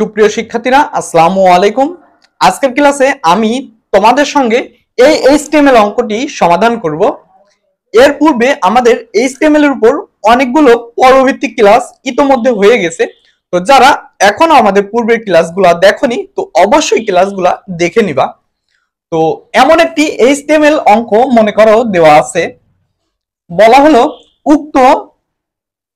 সুপ্রিয় শিক্ষার্থীরা আসসালামু আলাইকুম। আজকের ক্লাসে আমি তোমাদের সঙ্গে এই এইচটিএমএল অঙ্কটি সমাধান করব। এর পূর্বে আমাদের এইচটিএমএল এর উপর অনেকগুলো পর্বভিত্তিক ক্লাস ইতোমধ্যে হয়ে গেছে। তো যারা এখনো আমাদের পূর্বের ক্লাসগুলো দেখোনি তো অবশ্যই ক্লাসগুলো দেখে নিবা। তো এমন একটি এইচটিএমএল অঙ্ক মনে করো দেওয়া আছে, বলা হলো উক্ত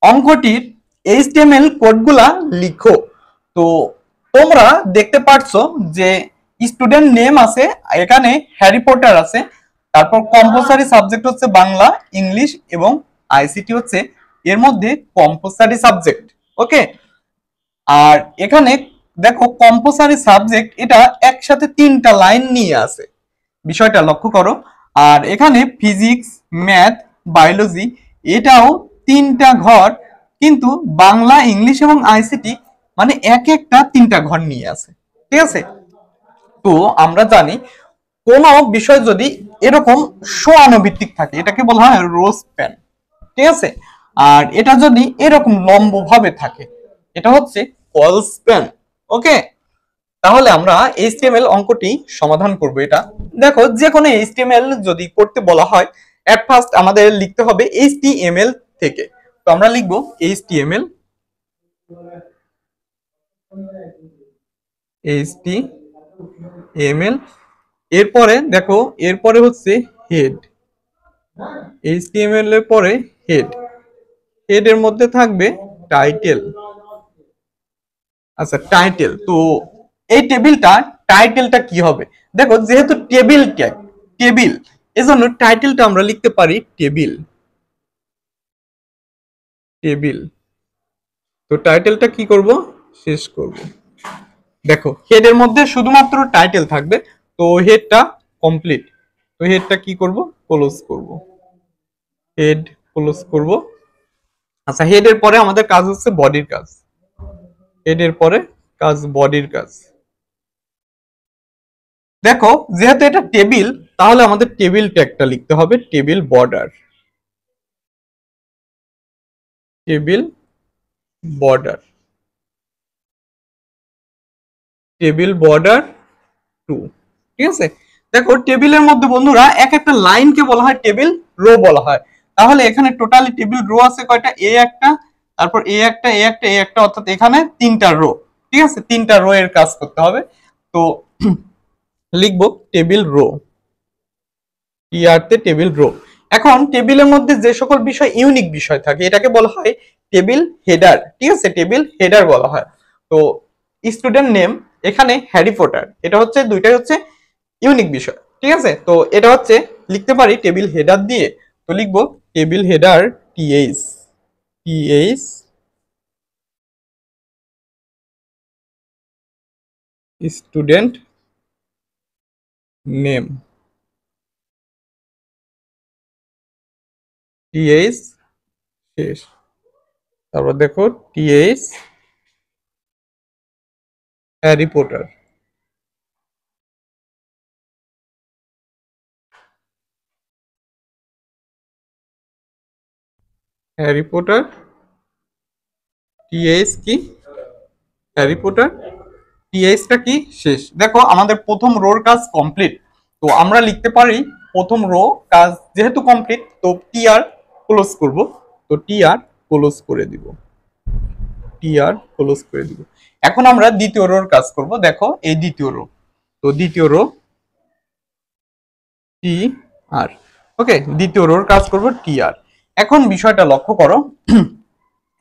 অঙ্কটির এইচটিএমএল কোডগুলা লিখো। তো তোমরা দেখতে পাচ্ছ যে স্টুডেন্ট নেম আছে, এখানে হ্যারি পটার আছে, তারপর কম্পালসরি সাবজেক্ট হচ্ছে বাংলা, ইংলিশ এবং আইসিটি হচ্ছে এর মধ্যে কম্পালসরি সাবজেক্ট। ওকে, আর এখানে দেখো কম্পালসরি সাবজেক্ট এটা একসাথে তিনটা লাইন নিয়ে আছে, বিষয়টা লক্ষ্য করো। আর এখানে ফিজিক্স, ম্যাথ, বায়োলজি এটাও তিনটা ঘর, কিন্তু বাংলা, ইংলিশ এবং আইসিটি মানে এক একটা তিনটা ঘর নিয়ে আছে। ঠিক আছে, তো আমরা জানি কোন বিষয় যদি এরকম সমানুভিত্তিক থাকে এটাকে বলা হয় রো স্প্যান। ঠিক আছে, আর এটা যদি এরকম লম্ব ভাবে থাকে এটা হচ্ছে কল স্প্যান। ওকে, তাহলে আমরা এইচটিএমএল অঙ্কটি সমাধান করব। এটা দেখো, যে কোনো এইচটিএমএল যদি করতে বলা হয় এট ফার্স্ট আমাদের লিখতে হবে এইচটিএমএল থেকে। তো আমরা লিখব এইচটিএমএল, এইচটিএমএল, এরপরে দেখো এরপরে হচ্ছে হেড। এইচটিএমএল এর পরে হেড, হেড এর মধ্যে থাকবে টাইটেল। আচ্ছা টাইটেল, তো এই টেবিলটা টাইটেলটা কি হবে? দেখো যেহেতু টেবিল ট্যাগ, টেবিল, এজন্য টাইটেলটা আমরা লিখতে পারি টেবিল। টেবিল, তো টাইটেলটা কি করব? শেষ করব। দেখো হেডের মধ্যে শুধুমাত্র টাইটেল থাকবে, তো হেডটা কমপ্লিট। তো হেডটা কি করব? ক্লোজ করব। হেড ক্লোজ করব। আচ্ছা, হেডের পরে আমাদের কাজ হচ্ছে বডির কাজ। হেডের পরে কাজ বডির কাজ। দেখো যেহেতু এটা টেবিল, তাহলে আমাদের টেবিল ট্যাগটা লিখতে হবে table border. Table border, table border 2। ঠিক আছে, দেখো টেবিলের মধ্যে বন্ধুরা এক একটা লাইনকে বলা হয় টেবিল রো বলা হয়। তাহলে এখানে টোটালি টেবিল রো আছে কয়টা? এ একটা, তারপর এ একটা, এ একটা, এ একটা, অর্থাৎ এখানে তিনটা রো। ঠিক আছে, তিনটা রো এর কাজ করতে হবে। তো লিখবো টেবিল রো, টিআরতে টেবিল রো। এখন টেবিলের মধ্যে যে সকল বিষয় ইউনিক বিষয় থাকে এটাকে বলা হয় টেবিল হেডার। ঠিক আছে, টেবিল হেডার বলা হয়। তো স্টুডেন্ট নেম, এখানে হ্যারি পটার, এটা হচ্ছে দুইটাই হচ্ছে ইউনিক বিষয়। ঠিক আছে, তো এটা হচ্ছে লিখতে পারি টেবিল হেডার দিয়ে। তো লিখবো table header TH, TH student name, TH শেষ। তারপর দেখো TH Harry Potter. Harry Potter TH কি? হ্যারি পটার টিএইচটা কি? শেষ। দেখো আমাদের প্রথম রোর কাজ কমপ্লিট। তো আমরা লিখতে পারি প্রথম রো কাজ যেহেতু কমপ্লিট, তো টিআর ক্লোজ করব। তো টিআর ক্লোজ করে দিব, টিআর ক্লোজ করে দিব। এখন আমরা দ্বিতীয় রোর কাজ করব। দেখো এই দ্বিতীয় রো, তো দ্বিতীয় রো টি আর। ওকে, দ্বিতীয় রোর কাজ করব টি আর। এখন বিষয়টা লক্ষ্য করো,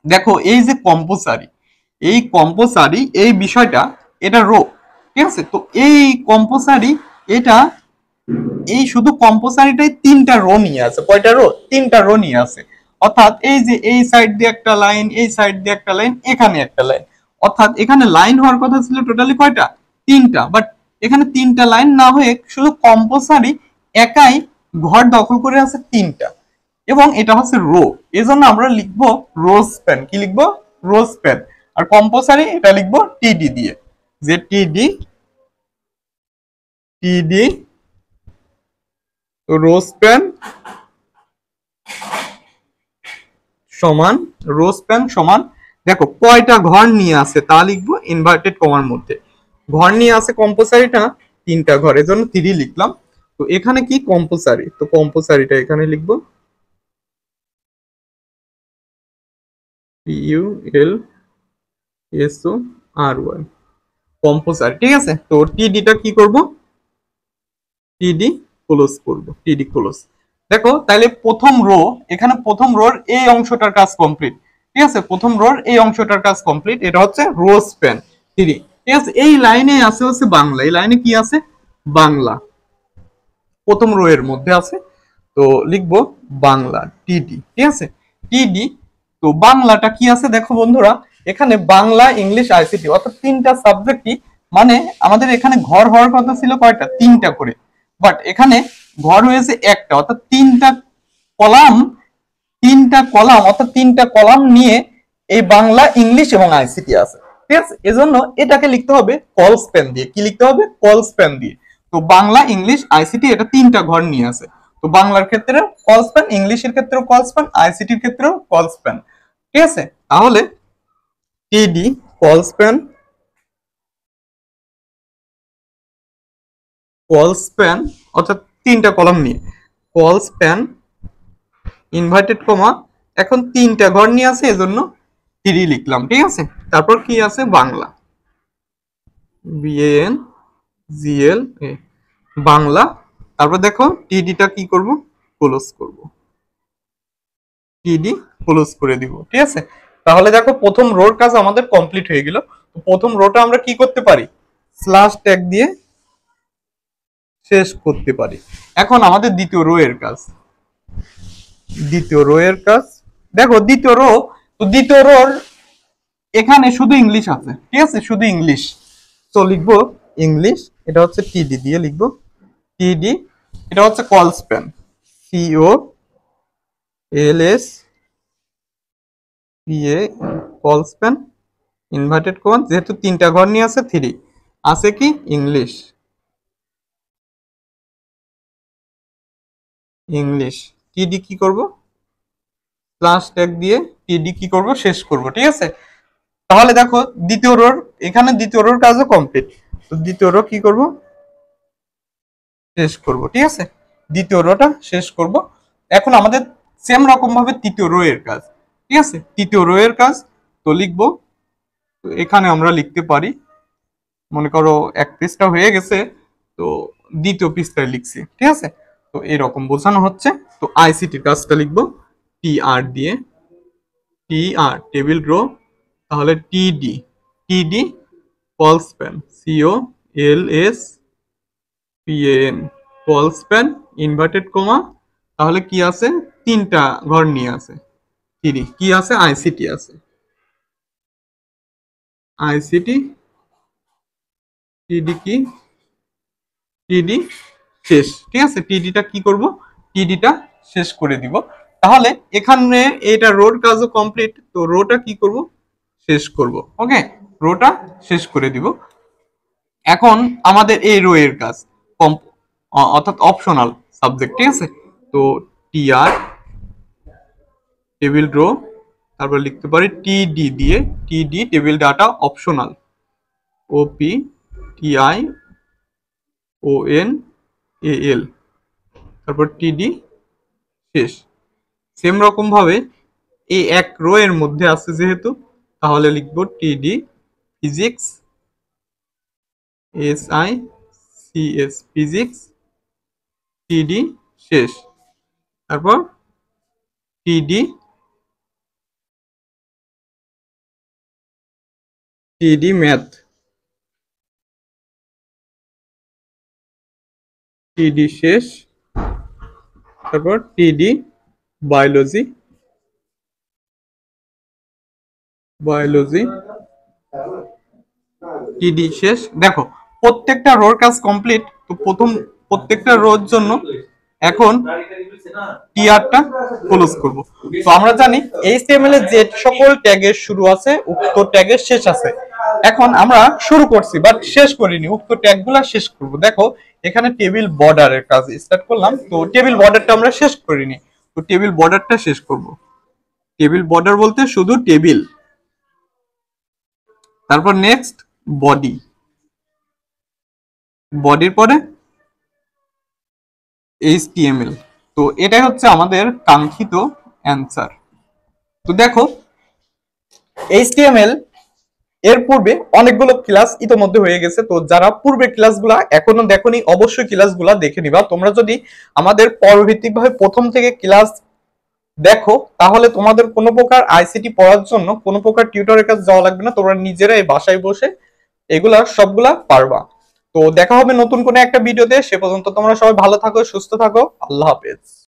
দেখো এই যে কম্পোসারি, এই কম্পোসারি এই বিষয়টা এটা রো। ঠিক আছে, তো এই কম্পোসারি এটা এই শুধু কম্পোসারিটাই তিনটা রো নিয়ে আছে। কয়টা রো? তিনটা রো নিয়ে আছে। অর্থাৎ এই যে এই সাইড দিয়ে একটা লাইন, এই সাইড দিয়ে একটা লাইন, এখানে একটা লাইন, অর্থাৎ এখানে লাইন হওয়ার কথা ছিল টোটালি কয়টা? তিনটা, বাট এখানে তিনটা লাইন না হয়ে শুধু কম্পোসারি একাই ঘর দখল করে আছে তিনটা, এবং এটা হচ্ছে রো। এজন্য আমরা লিখবো রো স্প্যান। কি লিখবো? Rho span. আর কম্পোসারি এটা লিখবো টিডি দিয়ে, যে টিডি, টিডি রো স্প্যান সমান, রো স্প্যান সমান দেখো কয়টা ঘর নিয়ে আছে তা লিখবো ইনভার্টেড কমার মধ্যে। ঘর নিয়ে আছে কম্পালসারিটা তিনটা ঘর, এজন্য 3 লিখলাম। তো এখানে কি কম্পালসারি, তো কম্পালসারিটা এখানে লিখবো PULSORY, কম্পালসারি। ঠিক আছে, তো টিডিটা কি করব, টিডি ক্লোজ করব, টিডি ক্লোজ। দেখো তাহলে প্রথম রো, এখানে প্রথম রোর এই অংশটার কাজ কমপ্লিট। ঠিক আছে, প্রথম রোর এই অংশটার কাজ কমপ্লিট, এটা হচ্ছে রো স্প্যান 3। ঠিক আছে, এই লাইনে আছে হচ্ছে বাংলা, এই লাইনে কি আছে বাংলা, প্রথম রো এর মধ্যে আছে। তো লিখবো বাংলা টিডি। ঠিক আছে, টিডি। তো বাংলাটা কি আছে দেখো বন্ধুরা, এখানে বাংলা ইংলিশ আইসিটি অর্থাৎ তিনটা সাবজেক্টই, মানে আমাদের এখানে ঘর হওয়ার কথা ছিল কয়টা, তিনটা করে, বাট এখানে ঘর হয়েছে একটা, অর্থাৎ কলাম তিনটা কলাম অর্থাৎ তিনটা কলাম নিয়ে এই বাংলা ইংলিশ এবং আইসিটি আছে। ঠিক আছে, এজন্য এটাকে লিখতে হবে কল স্প্যান দিয়ে। কি লিখতে হবে, কল স্প্যান দিয়ে। তো বাংলা ইংলিশ আইসিটি এটা তিনটা ঘর নিয়ে আছে। তো বাংলার ক্ষেত্রে কল স্প্যান, ইংলিশের ক্ষেত্রেও কল স্প্যান, আইসিটির ক্ষেত্রেও কল স্প্যান। ঠিক আছে, তাহলে টিডি কল স্প্যান, কল স্প্যান অর্থাৎ তিনটা কলাম নিয়ে কল স্প্যান ইনভার্টেড কমা, এখন তিনটা ঘর নিয়ে আছে এজন্য 3 লিখলাম। ঠিক আছে, তারপর কি আছে বাংলা, BANGLA বাংলা। তারপর দেখো টিডিটা কি করব, ক্লোজ করব, টিডি ক্লোজ করে দিব। ঠিক আছে, তাহলে দেখো প্রথম রোর কাজ আমাদের কমপ্লিট হয়ে গেল। প্রথম রোটা আমরা কি করতে পারি, স্ল্যাশ ট্যাগ দিয়ে শেষ করতে পারি। এখন আমাদের দ্বিতীয় রো এর কাজ, দ্বিতীয় রো এর কাজ। দেখো দ্বিতীয় রো, তো দ্বিতীয় রোর এখানে শুধু ইংলিশ আছে। ঠিক আছে, শুধু ইংলিশ। তো লিখবো ইংলিশ, এটা হচ্ছে টিডি দিয়ে লিখবো টিডি। এটা হচ্ছে call span, COLSPA, call span inverted কমান, যেহেতু তিনটা ঘর নিয়ে আছে 3 আছে কি ইংলিশ, ইংলিশ টিডি কি করব, প্লাস ট্যাগ দিয়ে টিডি কি করব, শেষ করব। ঠিক আছে, তাহলে দেখো দ্বিতীয় রোর, এখানে দ্বিতীয় রোর কাজও কমপ্লিট। তো দ্বিতীয় রো কি করব, শেষ করব। ঠিক আছে, দ্বিতীয় রোটা শেষ করব। এখন আমাদের সেম রকম ভাবে তৃতীয় রো এর কাজ। ঠিক আছে, তৃতীয় রো এর কাজ। তো লিখবো, তো এখানে আমরা লিখতে পারি, মনে করো এক পৃষ্ঠা হয়ে গেছে, তো দ্বিতীয় পৃষ্ঠায় লিখছি। ঠিক আছে, তো এরকম বোঝানো হচ্ছে। তো আইসিটির কাজটা লিখবো TR দিয়ে, TR টেবিল রো, তাহলে টিডি, টিডি call span, COLSPAN call span inverted comma, তাহলে কি আছে তিনটা ঘর নিয়ে আছে 3, কি আছে আইসিটি আছে, আইসিটি টিডি কি, টিডি শেষ। ঠিক আছে, টিডিটা কি করব, টিডিটা শেষ করে দিব। তাহলে এখানে এটা রোর কাজও কমপ্লিট। তো রোটা কি করব, শেষ করব। ওকে, রোটা শেষ করে দিব। এখন আমাদের এই রো এর কাজ অর্থাৎ অপশনাল সাবজেক্ট। ঠিক আছে, তো TR টেবিল রো, তারপর লিখতে পারি TD দিয়ে, TD table data optional, OPTIONAL, তারপর TD শেষ। সেম রকম ভাবে এই এক রো এর মধ্যে আছে যেহেতু, তাহলে লিখবো TD physics, SICS physics, TD শেষ। তারপর TD ম্যাথ, TD শেষ। তারপর TD বায়োলজি, বায়োলজি টিডি শেষ। দেখো প্রত্যেকটা রোর কাজ কমপ্লিট। তো প্রত্যেকটা রোর জন্য এখন টিআরটা ক্লোজ করব। তো আমরা জানি এইচটিএমএল এর যে সকল ট্যাগের শুরু আছে উক্ত ট্যাগের শেষ আছে। এখন আমরা শুরু করছি বাট শেষ করিনি, উক্ত ট্যাগগুলো শেষ করব। দেখো এখানে টেবিল বর্ডারের কাজ স্টার্ট করলাম, তো টেবিল বর্ডারটা আমরা শেষ করিনি, তো টেবিল বর্ডারটা শেষ করব। টেবিল বর্ডার বলতে শুধু টেবিল, তারপর নেক্সট বডি, বডির পরে HTML। তো এটাই হচ্ছে আমাদের কাঙ্ক্ষিত অ্যান্সার। তো দেখো HTML এর পূর্বে অনেকগুলো ক্লাস ইতোমধ্যে হয়ে গেছে। তো যারা পূর্বের ক্লাসগুলা এখনো দেখোনি অবশ্যই ক্লাসগুলা দেখে নিবা। তোমরা যদি আমাদের পরভিত্তিকভাবে প্রথম থেকে ক্লাস দেখো তাহলে তোমাদের কোনো প্রকার আইসিটি পড়ার জন্য কোনো প্রকার টিউটরের কাছে যাওয়া লাগবে না, তোমরা নিজেরাই বাসায় বসে এগুলা সবগুলা পারবা। তো দেখা হবে নতুন কোনো একটা ভিডিওতে, সে পর্যন্ত তোমরা সবাই ভালো থাকো, সুস্থ থাকো, আল্লাহ হাফেজ।